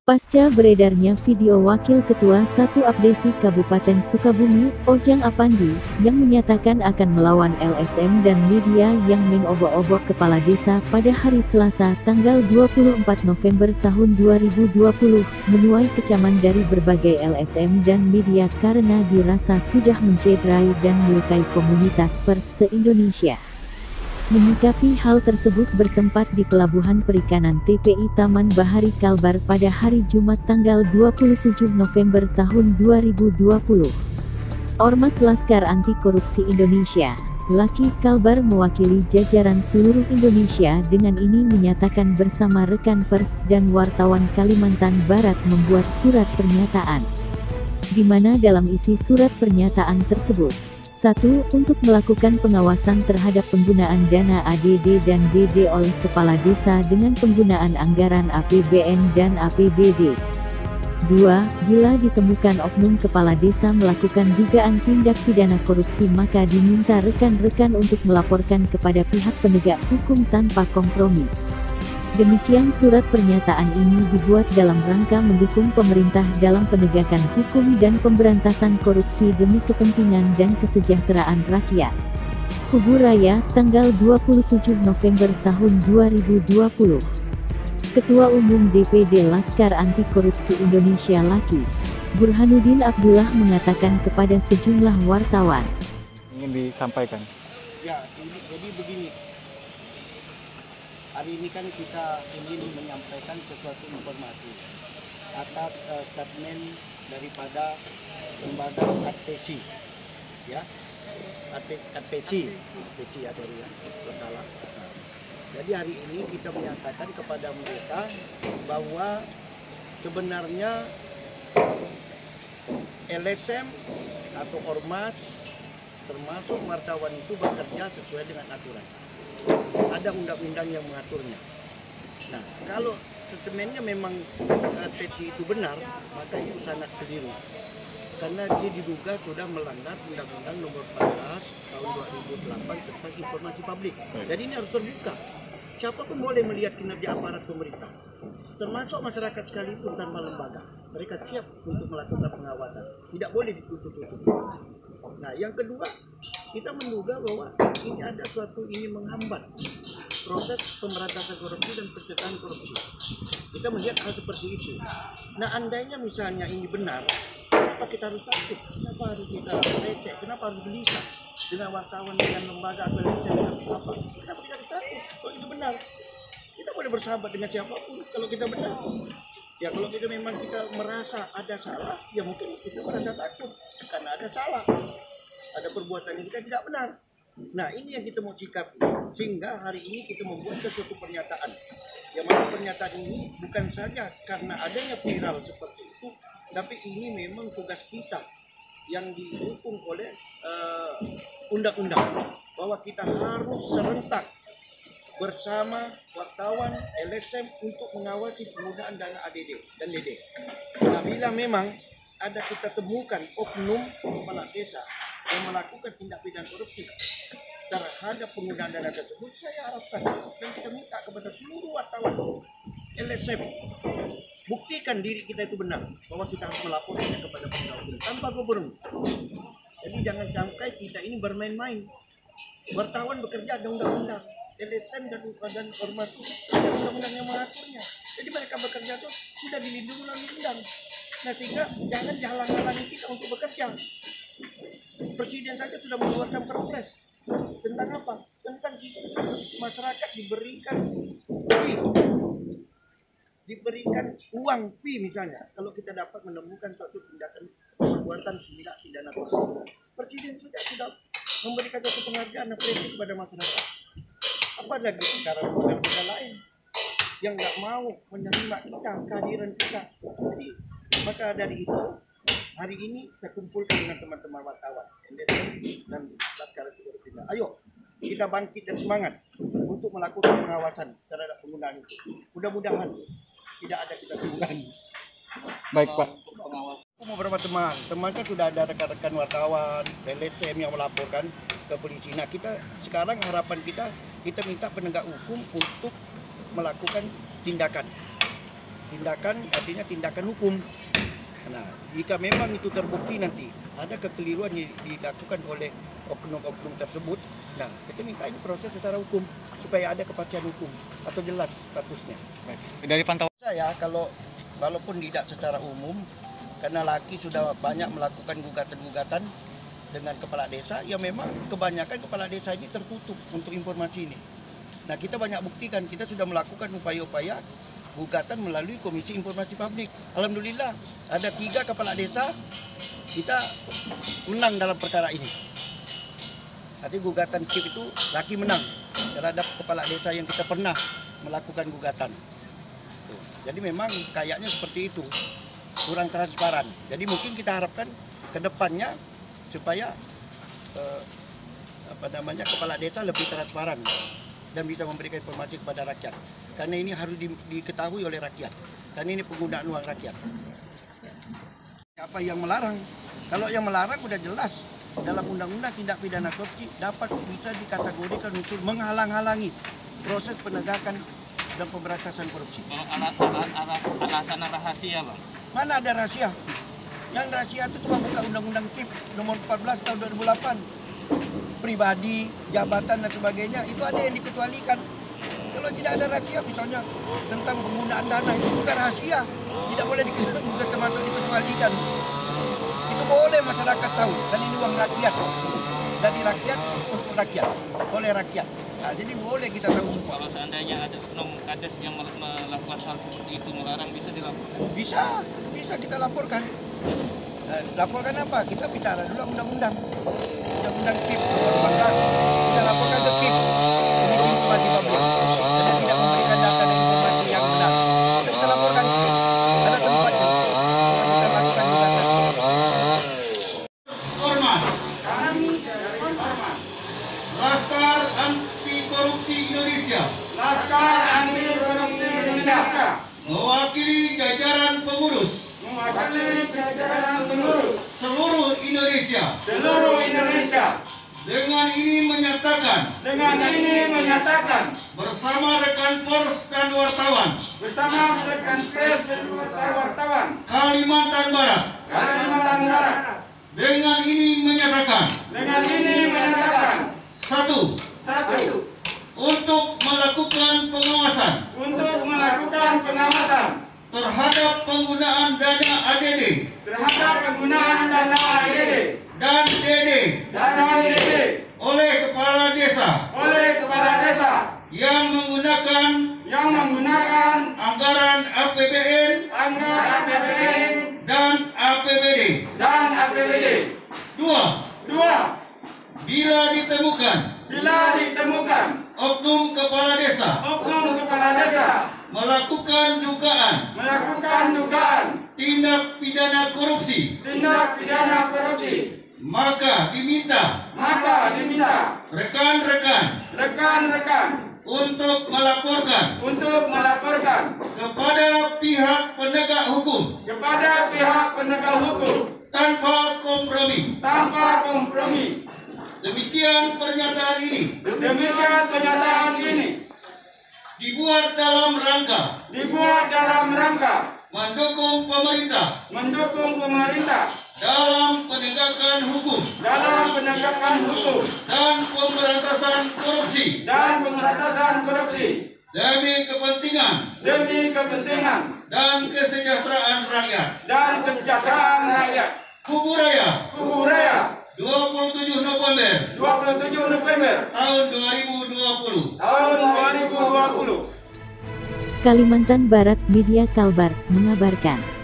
Pasca beredarnya video Wakil Ketua 1 Apdesi Kabupaten Sukabumi, Ojang Apandi, yang menyatakan akan melawan LSM dan media yang mengobok-obok kepala desa pada hari Selasa tanggal 24 November tahun 2020, menuai kecaman dari berbagai LSM dan media karena dirasa sudah mencederai dan melukai komunitas pers se-Indonesia. Menyikapi hal tersebut bertempat di Pelabuhan Perikanan TPI Taman Bahari Kalbar pada hari Jumat tanggal 27 November tahun 2020. Ormas Laskar Anti Korupsi Indonesia, Laki Kalbar mewakili jajaran seluruh Indonesia dengan ini menyatakan bersama rekan pers dan wartawan Kalimantan Barat membuat surat pernyataan. Di mana dalam isi surat pernyataan tersebut, 1. Untuk melakukan pengawasan terhadap penggunaan dana ADD dan BD oleh kepala desa dengan penggunaan anggaran APBN dan APBD. 2. Bila ditemukan oknum kepala desa melakukan dugaan tindak pidana korupsi maka diminta rekan-rekan untuk melaporkan kepada pihak penegak hukum tanpa kompromi. Demikian surat pernyataan ini dibuat dalam rangka mendukung pemerintah dalam penegakan hukum dan pemberantasan korupsi demi kepentingan dan kesejahteraan rakyat. Kubu Raya, tanggal 27 November tahun 2020. Ketua Umum DPD Laskar Anti Korupsi Indonesia Laki, Burhanuddin Abdullah mengatakan kepada sejumlah wartawan. Ingin disampaikan. Ya, jadi begini. Hari ini kan kita ingin menyampaikan sesuatu informasi atas statement daripada lembaga advokasi, ya, advokasi ya dari ya, salah. Jadi hari ini kita menyatakan kepada mereka bahwa sebenarnya LSM atau ormas termasuk wartawan itu bekerja sesuai dengan aturan. Ada undang-undang yang mengaturnya. Nah, kalau statementnya memang advokasi itu benar, maka itu sangat keliru. Karena dia diduga sudah melanggar Undang-Undang Nomor 14 Tahun 2008 tentang informasi publik. Jadi ini harus terbuka. Siapapun boleh melihat kinerja aparat pemerintah, termasuk masyarakat sekalipun tanpa lembaga. Mereka siap untuk melakukan pengawasan. Tidak boleh ditutup-tutup. Nah, yang kedua, kita menduga bahwa ini ada suatu ini menghambat proses pemberantasan korupsi dan pencegahan korupsi. Kita melihat hal seperti itu. Nah, andainya misalnya ini benar, kenapa kita harus takut? Kenapa harus kita resek? Kenapa harus gelisah dengan wartawan, dengan lembaga atau dengan apa? Kenapa kita harus takut? Kalau itu benar, kita boleh bersahabat dengan siapapun kalau kita benar. Ya, kalau kita memang kita merasa ada salah, ya mungkin kita merasa takut karena ada salah, ada perbuatan yang kita tidak benar. Nah, ini yang kita mau sikapi, sehingga hari ini kita membuat suatu pernyataan. Yang mana pernyataan ini bukan saja karena adanya viral seperti itu, tapi ini memang tugas kita yang didukung oleh undang-undang, bahwa kita harus serentak bersama wartawan LSM untuk mengawasi penggunaan dana ADD dan DD. Nah, bila memang ada kita temukan oknum kepala desa yang melakukan tindak pidana korupsi terhadap penggunaan dana tersebut, saya harapkan dan kita minta kepada seluruh wartawan LSM, buktikan diri kita itu benar, bahwa kita harus melaporkannya kepada penegak hukum tanpa kompromi. Jadi jangan sampai kita ini bermain-main. Wartawan bekerja ada undang-undang. LSM dan ormas itu ada undang-undang yang mengaturnya. Jadi mereka bekerja itu sudah dilindungi oleh undang. Nah, sehingga jangan halang-halangi kita untuk bekerja. Presiden saja sudah mengeluarkan perpres tentang apa? Tentang masyarakat diberikan fee, diberikan uang fee misalnya kalau kita dapat menemukan suatu tindakan perbuatan tindak pidana korupsi. Presiden sudah memberikan suatu penghargaan apresiasi kepada masyarakat. Apa lagi sekarang lembaga lain yang nggak mau menerima kita, kehadiran kita. Jadi maka dari itu hari ini saya kumpulkan dengan teman-teman wartawan dan Laskar Anti Korupsi. Ayo kita bangkit dan semangat untuk melakukan pengawasan terhadap penggunaan itu. Mudah-mudahan tidak ada kita tunggangi. Baik, Pak. Beberapa teman kan sudah ada rekan-rekan wartawan, LSM yang melaporkan ke polisi. Nah, kita sekarang harapan kita minta penegak hukum untuk melakukan tindakan. tindakan artinya tindakan hukum. Nah, jika memang itu terbukti nanti ada kekeliruan yang dilakukan oleh oknum-oknum tersebut, nah kita minta ini proses secara hukum supaya ada kepastian hukum atau jelas statusnya. Baik. Dari pantauan Saya kalau walaupun tidak secara umum, karena laki sudah banyak melakukan gugatan-gugatan dengan kepala desa, ya memang kebanyakan kepala desa ini tertutup untuk informasi ini. Nah, kita banyak buktikan, kita sudah melakukan upaya-upaya gugatan melalui Komisi Informasi Publik. Alhamdulillah, ada 3 kepala desa kita menang dalam perkara ini. Nanti gugatan KIP itu laki menang terhadap kepala desa yang kita pernah melakukan gugatan. Jadi memang kayaknya seperti itu, kurang transparan. Jadi mungkin kita harapkan ke depannya supaya kepala desa lebih transparan dan bisa memberikan informasi kepada rakyat. Karena ini harus diketahui oleh rakyat. Karena ini penggunaan uang rakyat. Apa yang melarang? Kalau yang melarang sudah jelas dalam undang-undang tindak pidana korupsi dapat bisa dikategorikan unsur menghalang-halangi proses penegakan dan pemberantasan korupsi. Alasan rahasia, Bang? Mana ada rahasia? Yang rahasia itu cuma buka undang-undang KIP nomor 14 tahun 2008. Pribadi, jabatan dan sebagainya itu ada yang dikecualikan. Kalau tidak ada rahasia, misalnya tentang penggunaan dana itu bukan rahasia, tidak boleh bukan termasuk dikecualikan. Itu boleh masyarakat tahu, dan ini uang rakyat, dari rakyat untuk rakyat, oleh rakyat. Nah, jadi boleh kita tahu semua. Kalau seandainya ada oknum kades yang melakukan hal seperti itu melarang, bisa dilaporkan? Bisa kita laporkan. Laporkan apa? Kita bicara dulu undang-undang KIP nomor 14. Kita laporkan ke KIP, Komisi Informasi Publik. Karena tidak memberikan data dan informasi yang benar. Kita bisa laporkan ke KIP. Ada tempatnya. Kita lakukan gugatan. Ormas. Laskar Anti Korupsi Indonesia. Laskar Anti Korupsi Indonesia. Mewakili jajaran pengurus. Seluruh Indonesia. Dengan ini menyatakan. Bersama rekan pers dan wartawan. Kalimantan Barat. Dengan ini menyatakan. Satu. Untuk melakukan pengawasan. Terhadap penggunaan dana ADD. Dan DD. Oleh kepala desa. Yang menggunakan anggaran APBN. Dan APBD. 2. Bila ditemukan oknum kepala desa melakukan dugaan tindak pidana korupsi, maka diminta rekan-rekan untuk melaporkan kepada pihak penegak hukum tanpa kompromi. Demikian pernyataan ini dibuat dalam rangka mendukung pemerintah dalam penegakan hukum dan pemberantasan korupsi demi kepentingan dan kesejahteraan rakyat. Kubu Raya 27 November tahun 2020. Kalimantan Barat Media Kalbar mengabarkan.